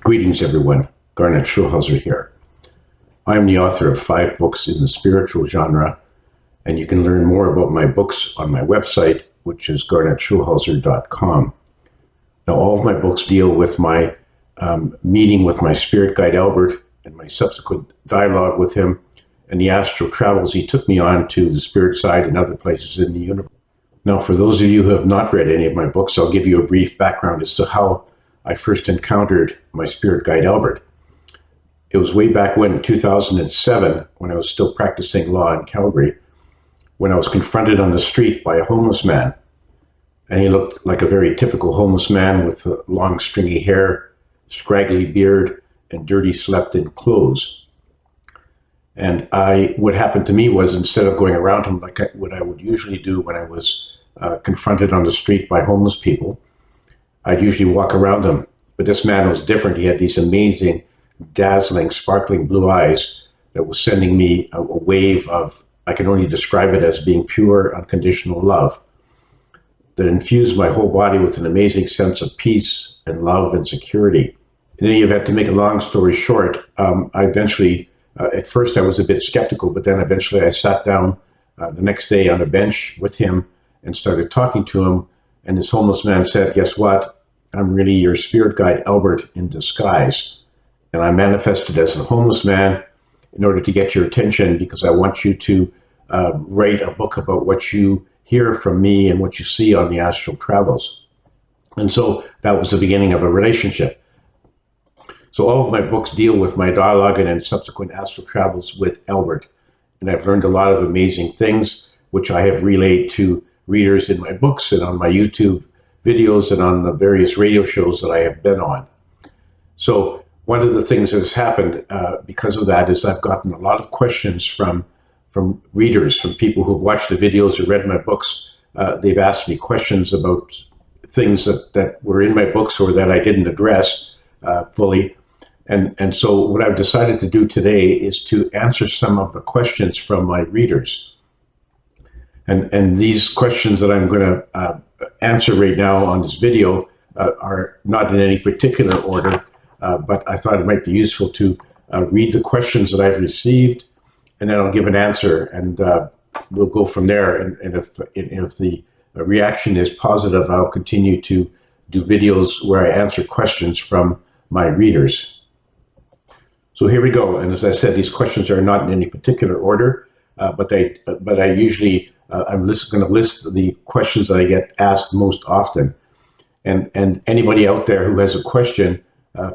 Greetings, everyone. Garnet Schulhauser here. I am the author of 5 books in the spiritual genre, and you can learn more about my books on my website, which is garnetschulhauser.com. Now, all of my books deal with my meeting with my spirit guide Albert and my subsequent dialogue with him and the astral travels he took me on to the spirit side and other places in the universe. Now, for those of you who have not read any of my books, I'll give you a brief background as to how I first encountered my spirit guide Albert. It was way back when, 2007, when I was still practicing law in Calgary, when I was confronted on the street by a homeless man. And he looked like a very typical homeless man with long stringy hair, scraggly beard, and dirty slept-in clothes. And what happened to me was, instead of going around him like what I would usually do when I was confronted on the street by homeless people, I'd usually walk around him. But this man was different. He had these amazing, dazzling, sparkling blue eyes that was sending me a wave of, I can only describe it as being pure, unconditional love that infused my whole body with an amazing sense of peace and love and security. In any event, to make a long story short, I eventually, at first I was a bit skeptical, but then eventually I sat down the next day on a bench with him and started talking to him. And this homeless man said, "Guess what? I'm really your spirit guide Albert in disguise. And I manifested as the homeless man in order to get your attention because I want you to write a book about what you hear from me and what you see on the astral travels." And so that was the beginning of a relationship. So all of my books deal with my dialogue and then subsequent astral travels with Albert. And I've learned a lot of amazing things, which I have relayed to readers in my books and on my YouTube videos and on the various radio shows that I have been on. So one of the things that has happened because of that is I've gotten a lot of questions from readers, from people who've watched the videos or read my books. They've asked me questions about things that were in my books or that I didn't address fully. And so what I've decided to do today is to answer some of the questions from my readers. And these questions that I'm going to answer right now on this video are not in any particular order, but I thought it might be useful to read the questions that I've received, and then I'll give an answer, and we'll go from there. And if the reaction is positive, I'll continue to do videos where I answer questions from my readers. So here we go. And as I said, these questions are not in any particular order, but I usually I'm going to list the questions that I get asked most often. And anybody out there who has a question,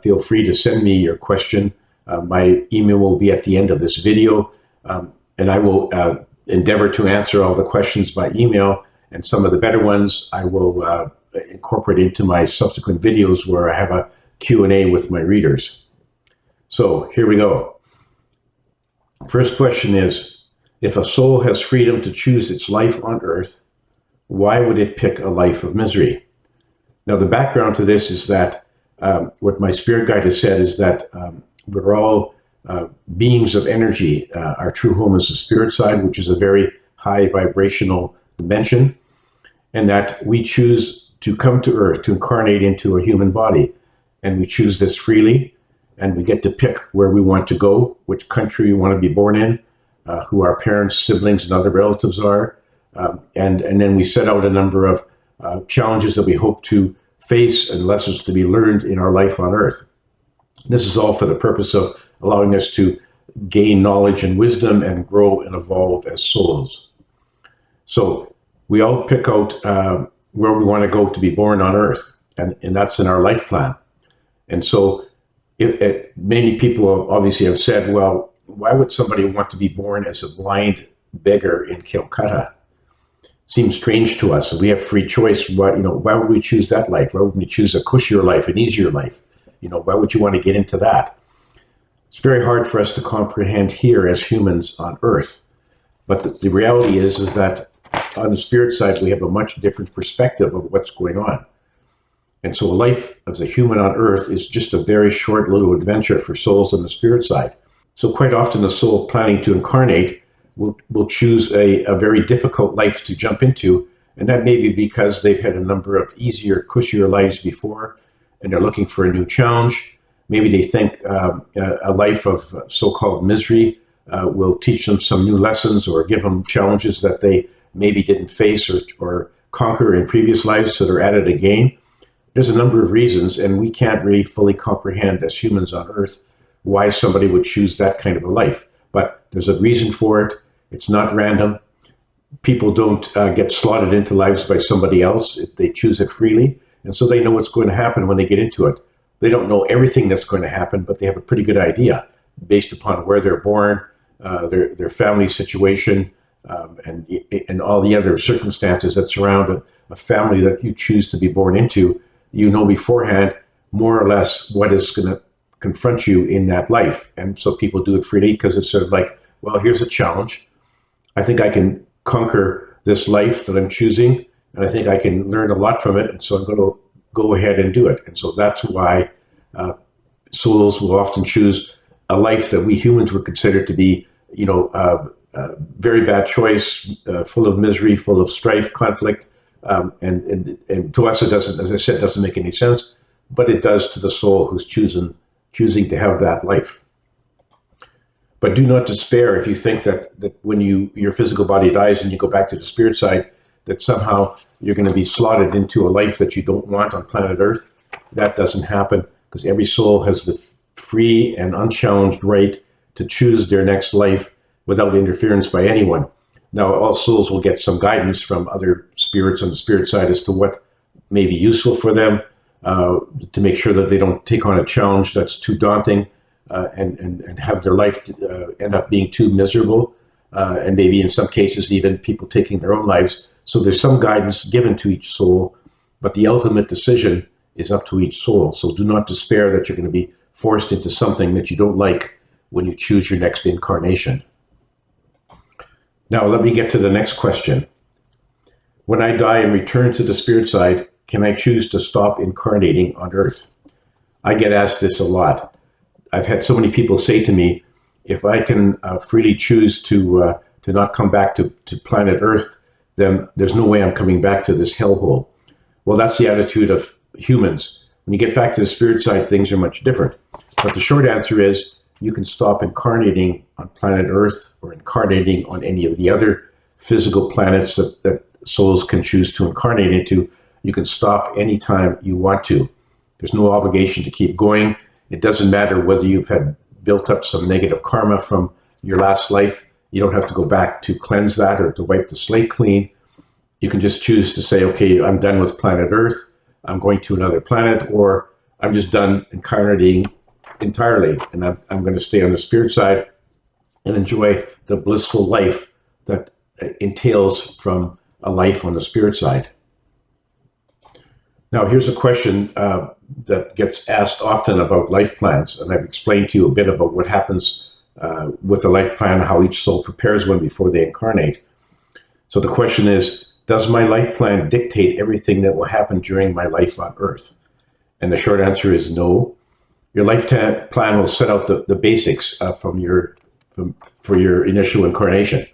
feel free to send me your question. My email will be at the end of this video, and I will endeavor to answer all the questions by email, and some of the better ones I will incorporate into my subsequent videos where I have a Q&A with my readers. So here we go. First question is, if a soul has freedom to choose its life on earth, why would it pick a life of misery? Now, the background to this is that what my spirit guide has said is that we're all beings of energy. Our true home is the spirit side, which is a very high vibrational dimension, and that we choose to come to earth, to incarnate into a human body. And we choose this freely, and we get to pick where we want to go, which country we want to be born in, who our parents, siblings, and other relatives are. And then we set out a number of challenges that we hope to face and lessons to be learned in our life on earth. This is all for the purpose of allowing us to gain knowledge and wisdom and grow and evolve as souls. So we all pick out where we want to go to be born on earth, and that's in our life plan. And so many people obviously have said, well, why would somebody want to be born as a blind beggar in Calcutta? Seems strange to us. We have free choice. Why would we choose that life? Why wouldn't we choose a cushier life, an easier life? Why would you want to get into that? It's very hard for us to comprehend here as humans on earth. But the reality is that on the spirit side, we have a much different perspective of what's going on. And so a life as a human on earth is just a very short little adventure for souls on the spirit side. So quite often the soul planning to incarnate will choose a very difficult life to jump into, and that may be because they've had a number of easier, cushier lives before, and they're looking for a new challenge. Maybe they think a life of so-called misery will teach them some new lessons or give them challenges that they maybe didn't face or conquer in previous lives, so they're at it again. There's a number of reasons, and we can't really fully comprehend as humans on Earth why somebody would choose that kind of a life. But there's a reason for it. It's not random. People don't get slotted into lives by somebody else. They choose it freely, and so they know what's going to happen when they get into it. They don't know everything that's going to happen, but they have a pretty good idea based upon where they're born, their family situation, and all the other circumstances that surround a family that you choose to be born into. You know beforehand more or less what is going to confront you in that life. And so people do it freely because it's sort of like, well, here's a challenge. I think I can conquer this life that I'm choosing, and I think I can learn a lot from it, and so I'm going to go ahead and do it. And so that's why souls will often choose a life that we humans would consider to be, very bad choice, full of misery, full of strife, conflict, and to us it doesn't, as I said, doesn't make any sense, but it does to the soul who's choosing to have that life. But do not despair if you think that when your physical body dies and you go back to the spirit side, that somehow you're going to be slotted into a life that you don't want on planet Earth. That doesn't happen, because every soul has the free and unchallenged right to choose their next life without interference by anyone. Now, all souls will get some guidance from other spirits on the spirit side as to what may be useful for them, to make sure that they don't take on a challenge that's too daunting, and have their life end up being too miserable, and maybe in some cases even people taking their own lives. So there's some guidance given to each soul, but the ultimate decision is up to each soul. So do not despair that you're going to be forced into something that you don't like when you choose your next incarnation. Now let me get to the next question. When I die and return to the spirit side, can I choose to stop incarnating on Earth? I get asked this a lot. I've had so many people say to me, if I can freely choose to not come back to planet Earth, then there's no way I'm coming back to this hellhole. Well, that's the attitude of humans. When you get back to the spirit side, things are much different. But the short answer is, you can stop incarnating on planet Earth or incarnating on any of the other physical planets that souls can choose to incarnate into. You can stop anytime you want to. There's no obligation to keep going. It doesn't matter whether you've had built up some negative karma from your last life. You don't have to go back to cleanse that or to wipe the slate clean. You can just choose to say, okay, I'm done with planet Earth. I'm going to another planet, or I'm just done incarnating entirely, and I'm going to stay on the spirit side and enjoy the blissful life that entails from a life on the spirit side. Now, here's a question that gets asked often about life plans, and I've explained to you a bit about what happens with a life plan, how each soul prepares one before they incarnate. So the question is, does my life plan dictate everything that will happen during my life on Earth? And the short answer is no. Your life plan will set out the basics for your initial incarnation,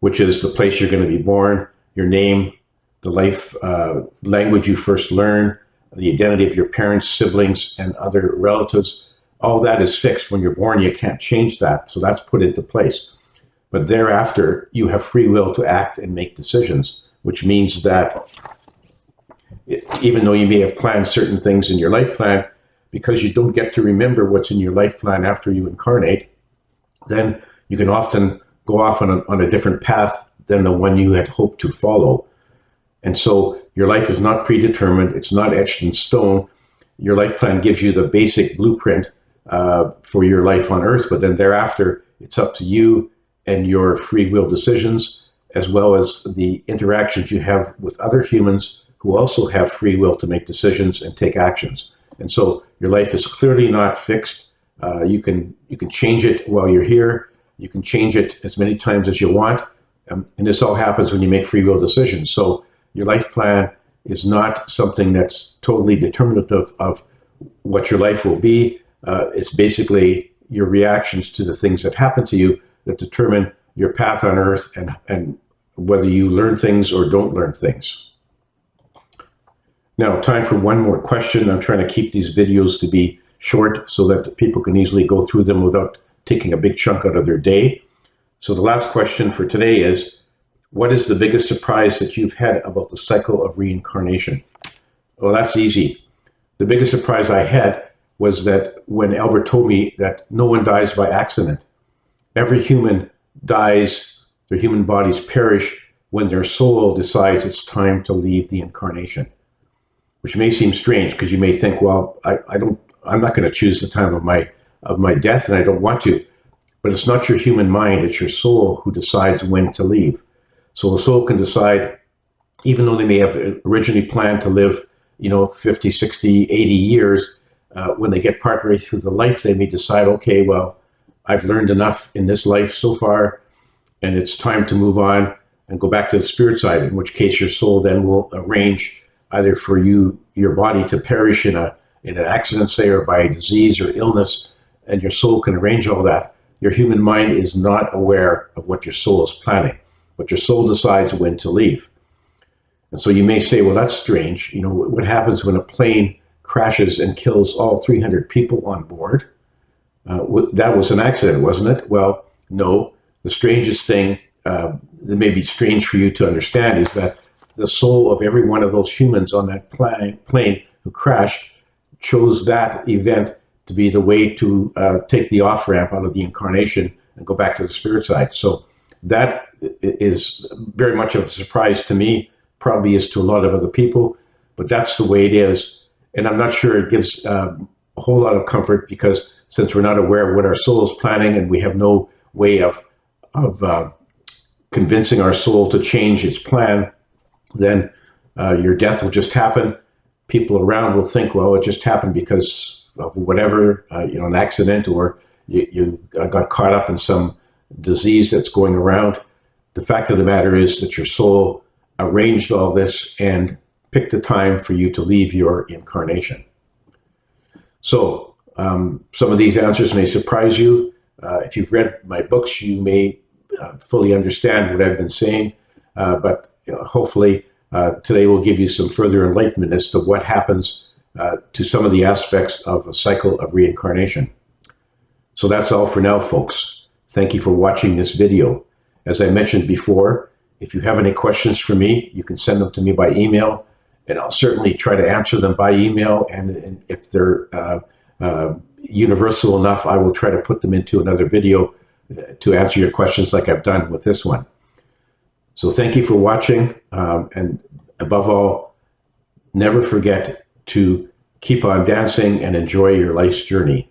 which is the place you're going to be born, your name, the life language you first learn, the identity of your parents, siblings, and other relatives. All that is fixed. When you're born, you can't change that, so that's put into place. But thereafter, you have free will to act and make decisions, which means that even though you may have planned certain things in your life plan, because you don't get to remember what's in your life plan after you incarnate, then you can often go off on a different path than the one you had hoped to follow. And so your life is not predetermined, it's not etched in stone. Your life plan gives you the basic blueprint for your life on Earth, but then thereafter, it's up to you and your free will decisions, as well as the interactions you have with other humans who also have free will to make decisions and take actions. And so your life is clearly not fixed. You can change it while you're here. You can change it as many times as you want. And this all happens when you make free will decisions. So your life plan is not something that's totally determinative of what your life will be. It's basically your reactions to the things that happen to you that determine your path on Earth and whether you learn things or don't learn things. Now, time for one more question. I'm trying to keep these videos to be short so that people can easily go through them without taking a big chunk out of their day. So the last question for today is, what is the biggest surprise that you've had about the cycle of reincarnation? Well, that's easy. The biggest surprise I had was that when Albert told me that no one dies by accident. Every human dies, their human bodies perish when their soul decides it's time to leave the incarnation. Which may seem strange because you may think, well, I'm not going to choose the time of my death, and I don't want to. But it's not your human mind, it's your soul who decides when to leave. So the soul can decide, even though they may have originally planned to live, 50, 60, 80 years, when they get partway through the life, they may decide, okay, well, I've learned enough in this life so far, and it's time to move on and go back to the spirit side, in which case your soul then will arrange either for your body to perish in an accident, say, or by disease or illness, and your soul can arrange all that. Your human mind is not aware of what your soul is planning, but your soul decides when to leave. And so you may say, well, that's strange. What happens when a plane crashes and kills all 300 people on board? That was an accident, wasn't it? Well, no. The strangest thing that may be strange for you to understand is that the soul of every one of those humans on that plane who crashed chose that event to be the way to take the off-ramp out of the incarnation and go back to the spirit side. So that is very much of a surprise to me, probably is to a lot of other people, but that's the way it is. And I'm not sure it gives a whole lot of comfort, because since we're not aware of what our soul is planning and we have no way of convincing our soul to change its plan, then your death will just happen. People around will think, well, it just happened because of whatever, an accident, or you got caught up in some disease that's going around. The fact of the matter is that your soul arranged all this and picked a time for you to leave your incarnation. So some of these answers may surprise you. If you've read my books, you may fully understand what I've been saying, but hopefully today will give you some further enlightenment as to what happens to some of the aspects of a cycle of reincarnation. So that's all for now, folks. Thank you for watching this video. As I mentioned before, if you have any questions for me, you can send them to me by email, and I'll certainly try to answer them by email. And if they're universal enough, I will try to put them into another video to answer your questions like I've done with this one. So thank you for watching, and above all, never forget to keep on dancing and enjoy your life's journey.